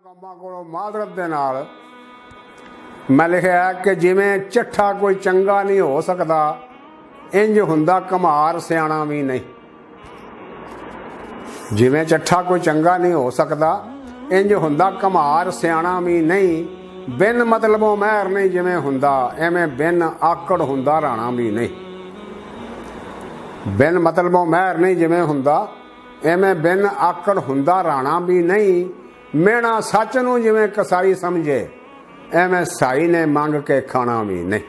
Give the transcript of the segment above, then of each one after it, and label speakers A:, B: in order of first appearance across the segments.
A: ਕੰਮਾਂ ਕੋਲੋਂ ਮਾਦਰਤ ਦੇ ਨਾਲ ਮੈਂ ਲਿਖਿਆ ਕਿ ਜਿਵੇਂ ਚੱਠਾ ਕੋਈ ਚੰਗਾ ਨਹੀਂ ਹੋ ਸਕਦਾ, ਇੰਜ ਹੁੰਦਾ ਘਮਾਰ ਸਿਆਣਾ ਵੀ ਨਹੀਂ। ਜਿਵੇਂ ਚੱਠਾ ਕੋਈ ਚੰਗਾ ਨਹੀਂ ਹੋ ਸਕਦਾ, ਇੰਜ ਹੁੰਦਾ ਘਮਾਰ ਸਿਆਣਾ ਵੀ ਨਹੀਂ। ਬਿਨ ਮਤਲਬੋਂ ਮਹਿਰ ਨਹੀਂ ਜਿਵੇਂ ਹੁੰਦਾ, ਐਵੇਂ ਬਿਨ ਆਕੜ ਹੁੰਦਾ ਰਾਣਾ ਵੀ ਨਹੀਂ। ਬਿਨ ਮਤਲਬੋਂ ਮਹਿਰ ਨਹੀਂ ਜਿਵੇਂ ਹੁੰਦਾ, ਐਵੇਂ ਬਿਨ ਆਕੜ ਹੁੰਦਾ ਰਾਣਾ ਵੀ ਨਹੀਂ। ਮਿਹਣਾ ਸੱਚ ਨੂੰ ਜਿਵੇਂ ਕਸਾਈ ਸਮਝੇ, ਐਵੇਂ ਸਾਈ ਨੇ ਮੰਗ ਕੇ ਖਾਣਾ ਵੀ ਨਹੀਂ।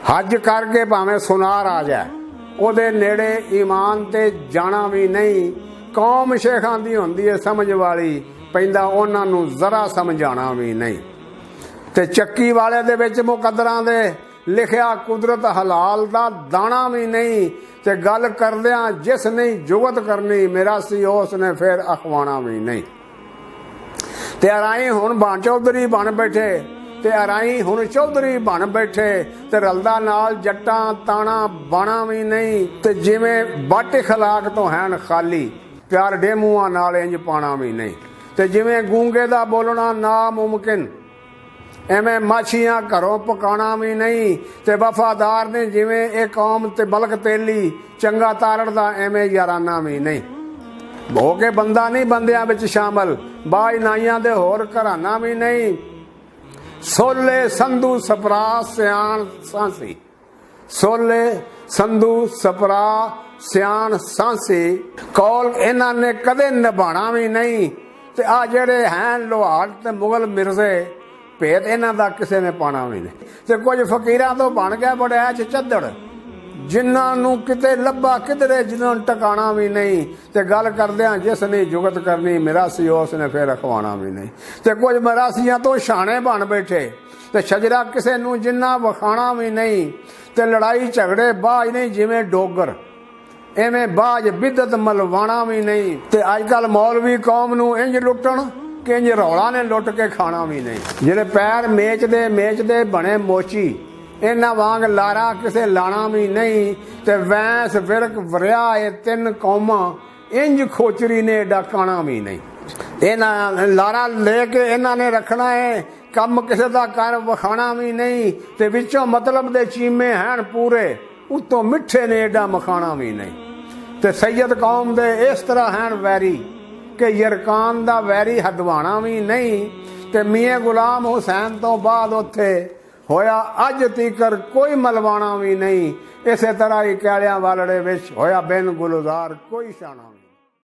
A: ਹੱਜ ਕਰਕੇ ਭਾਵੇਂ ਸੁਨਾਰ ਆ ਜਾਏ, ਉਹਦੇ ਨੇੜੇ ਈਮਾਨ ਤੇ ਜਾਣਾ ਵੀ ਨਹੀਂ। ਕੌਮ ਸ਼ੇਖਾਂ ਦੀ ਹੁੰਦੀ ਹੈ ਸਮਝ ਵਾਲੀ, ਪੈਂਦਾ ਉਹਨਾਂ ਨੂੰ ਜ਼ਰਾ ਸਮਝਾਣਾ ਵੀ ਨਹੀਂ। ਤੇ ਚੱਕੀ ਵਾਲੇ ਦੇ ਵਿੱਚ ਮੁਕੱਦਰਾਂ ਦੇ ਲਿਖਿਆ ਕੁਦਰਤ ਹਲਾਲ ਦਾ ਦਾਣਾ ਵੀ ਨਹੀਂ। ਤੇ ਗੱਲ ਕਰਦਿਆਂ ਜਿਸ ਨਹੀਂ ਜੁਗਤ ਕਰਨੀ, ਮੇਰਾ ਸੀ ਉਸ ਨੇ ਫਿਰ ਅਖਵਾਣਾ ਵੀ ਨਹੀਂ। ਤੇ ਅਰਾਈ ਹੁਣ ਬਣ ਚੌਧਰੀ ਬਣ ਬੈਠੇ, ਤੇ ਅਰਾਈ ਹੁਣ ਚੌਧਰੀ ਬਣ ਬੈਠੇ। ਤੇ ਰਲਦਾ ਨਾਲ ਜੱਟਾਂ ਤਾਣਾ ਬਾਣਾ ਵੀ ਨਹੀਂ। ਤੇ ਜਿਵੇਂ ਬੱਟ ਖਲਾਕ ਤੋਂ ਹੈਨ ਖਾਲੀ, ਪਿਆਰ ਡੇਮੂਆਂ ਨਾਲ ਇੰਜ ਪਾਣਾ ਵੀ ਨਹੀਂ। ਤੇ ਜਿਵੇਂ ਗੂੰਗੇ ਦਾ ਬੋਲਣਾ ਨਾਮੁਮਕਿਨ, ਐਵੇਂ ਮਾਛੀਆਂ ਘਰੋਂ ਪਕਾਣਾ ਵੀ ਨਹੀਂ। ਤੇ ਵਫਾਦਾਰ ਨੇ ਜਿਵੇਂ ਇਹ ਕੌਮ ਤੇ ਮਲਕ ਤੇਲੀ, ਚੰਗਾ ਤਾਰੜਦਾ ਐਵੇਂ ਯਾਰਾਨਾ ਵੀ ਨਹੀਂ। ਹੋ ਕੇ ਬੰਦਾ ਨਹੀਂ ਬੰਦਿਆਂ ਵਿੱਚ ਸ਼ਾਮਲ, ਬਾਜ ਨਾਈਆਂ ਦੇ ਹੋਰ ਘਰਾਨਾ ਵੀ ਨਹੀਂ। ਸੋਲੇ ਸੰਧੂ ਸਪਰਾ ਸਿਆਣ ਸਾਂਸੀ, ਸੋਲੇ ਸੰਧੂ ਸਪਰਾ ਸਿਆਣ ਸਾਂਸੀ। ਕੌਲ ਇਹਨਾਂ ਨੇ ਕਦੇ ਨਿਭਾਣਾ ਵੀ ਨਹੀਂ। ਤੇ ਆ ਜਿਹੜੇ ਹੈਨ ਲੋਹਾਰ ਤੇ ਮੁਗਲ ਮਿਰਜ਼ੇ, ਭੇਦ ਇਹਨਾਂ ਦਾ ਕਿਸੇ ਨੇ ਪਾਣਾ ਵੀ ਨਹੀਂ। ਤੇ ਕੁਝ ਫਕੀਰਾਂ ਤੋਂ ਬਣ ਗਿਆ ਬੜੇ ਐਚ ਚੱਦੜ, ਜਿਨ੍ਹਾਂ ਨੂੰ ਕਿਤੇ ਲੱਭਾ ਕਿਧਰੇ ਜਿਹਨਾਂ ਨੂੰ ਟਿਕਾਣਾ ਵੀ ਨਹੀਂ। ਤੇ ਗੱਲ ਕਰਦਿਆਂ ਜਿਸ ਨੇ ਜੁਗਤ ਕਰਨੀ, ਮਿਰਾਸੀ ਉਸ ਨੇ ਫਿਰ ਅਖਵਾਣਾ ਵੀ ਨਹੀਂ। ਤੇ ਕੁਝ ਮਿਰਾਸੀਆਂ ਤੋਂ ਛਾਣੇ ਬਣ ਬੈਠੇ, ਤੇ ਸ਼ਜਰਾ ਕਿਸੇ ਨੂੰ ਜਿੰਨਾ ਵਖਾਣਾ ਵੀ ਨਹੀਂ। ਤੇ ਲੜਾਈ ਝਗੜੇ ਬਾਜ ਨਹੀਂ ਜਿਵੇਂ ਡੋਗਰ, ਐਵੇਂ ਬਾਜ ਬਿੱਦਤ ਮਲਵਾਣਾ ਵੀ ਨਹੀਂ। ਤੇ ਅੱਜ ਕੱਲ ਮੌਲਵੀ ਕੌਮ ਨੂੰ ਇੰਜ ਲੁੱਟਣ ਕਿ ਇੰਜ ਰੌਲਾ ਨੇ ਲੁੱਟ ਕੇ ਖਾਣਾ ਵੀ ਨਹੀਂ। ਜਿਹੜੇ ਪੈਰ ਮੇਚਦੇ ਬਣੇ ਮੋਚੀ, ਇਹਨਾਂ ਵਾਂਗ ਲਾਰਾ ਕਿਸੇ ਲਾਣਾ ਵੀ ਨਹੀਂ। ਤੇ ਵੈਸ ਫਿਰਕ ਵਰਿਆ ਇਹ ਤਿੰਨ ਕੌਮਾਂ, ਇੰਜ ਖੋਚਰੀ ਨੇ ਏਡਾ ਕਾਣਾ ਵੀ ਨਹੀਂ। ਇਹਨਾਂ ਲਾਰਾ ਲੈ ਕੇ ਇਹਨਾਂ ਨੇ ਰੱਖਣਾ ਹੈ, ਕੰਮ ਕਿਸੇ ਦਾ ਕਰ ਵਿਖਾਣਾ ਵੀ ਨਹੀਂ। ਤੇ ਵਿੱਚੋਂ ਮਤਲਬ ਦੇ ਚੀਮੇ ਹੈਨ ਪੂਰੇ, ਉੱਤੋਂ ਮਿੱਠੇ ਨੇ ਏਡਾ ਮਖਾਣਾ ਵੀ ਨਹੀਂ। ਤੇ ਸੈਯਦ ਕੌਮ ਦੇ ਇਸ ਤਰ੍ਹਾਂ ਹੈਨ ਵੈਰੀ, ਕਿ ਯਰਕਾਨ ਦਾ ਵੈਰੀ ਹਦਵਾਣਾ ਵੀ ਨਹੀਂ। ਤੇ ਮੀਆਂ ਗੁਲਾਮ ਹੁਸੈਨ ਤੋਂ ਬਾਅਦ ਉੱਥੇ ਹੋਇਆ ਅੱਜ ਤੀਕਰ ਕੋਈ ਮਲਵਾਣਾ ਵੀ ਨਹੀਂ। ਇਸੇ ਤਰ੍ਹਾਂ ਹੀ ਕਿਆਲਿਆਂ ਵਾਲੜੇ ਵਿੱਚ ਹੋਇਆ ਬਿਨ ਗੁਲਜ਼ਾਰ ਕੋਈ ਸ਼ਾਨਾ ਵੀ।